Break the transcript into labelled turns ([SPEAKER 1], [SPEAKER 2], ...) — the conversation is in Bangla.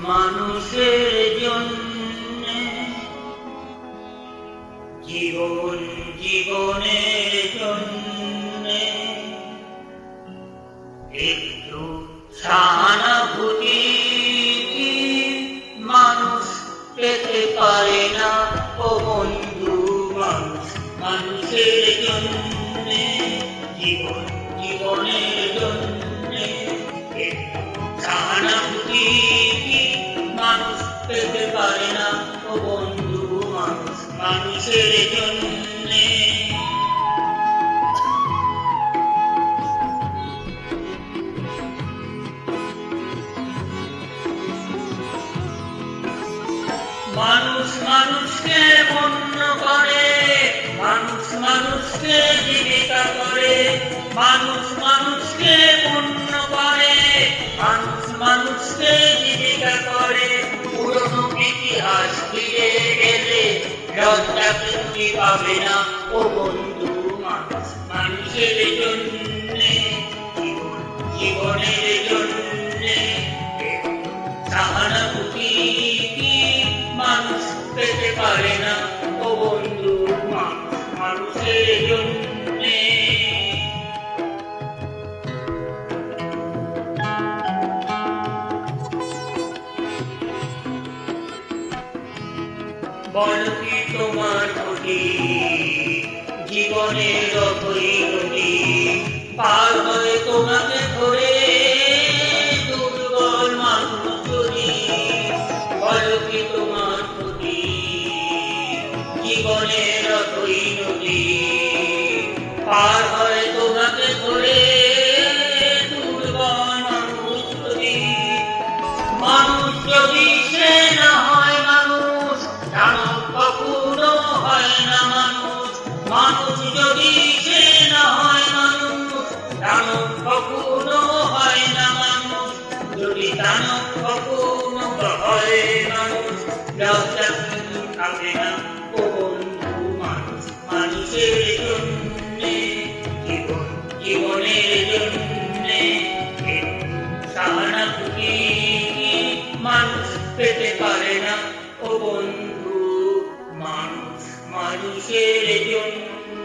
[SPEAKER 1] মানুষের জন্যে, জীবন জীবনের জন্যে একটু সহানুভূতি কি মানুষ পেতে পারে না? ও বন্ধু, মানুষ মানুষের জন্যে, জীবন জীবনের জন্যে একটু সহানুভূতি কি মানুষ পেতে পারে না? ও বন্ধু, মানুষ মানুষের জন্যে। মানুষ মানুষকে পণ্য করে, মানুষ মানুষকে জীবিকা করে, মানুষ মানুষকে পণ্য করে, মানুষ মানুষকে জীবিকা করে। পুরনো ইতিহাস ফিরে গেলে লজ্জা তুমি পাবে না। ও বন্ধু, মানুষ মানুষের জন্যে, জীবন জীবনের জন্যে সহানুভূতি কি মানুষ পেতে পারে না? ও বন্ধু, মানুষ মানুষের জন্যে। বলো কি তোমার ক্ষতি, জীবনের অথই নদী পার হয়ে তোমাকে ধরে দুর্বল মানুষ যদি। বলো কি তোমার ক্ষতি, জীবনের অথই নদী পার হয়ে তোমাকে ধরে দুর্বল মানুষ যদি। মানুষ যদি সে না হয় মানুষ, দানব কখনো হয় না মানুষ। মানুষ যদি সে না হয় মানুষ, দানব কখনো হয় না মানুষ। যদি দানব কখনো হয় মানুষ, লজ্জা কিন্তু থাকে না। ও বন্ধু, মানুষ মানুষের জন্যে, জীবন জীবনের জন্যে একটু সহানুভূতি মানুষ পেতে পারে না। ও বন্ধু, মানুষ মানুষের জন্য।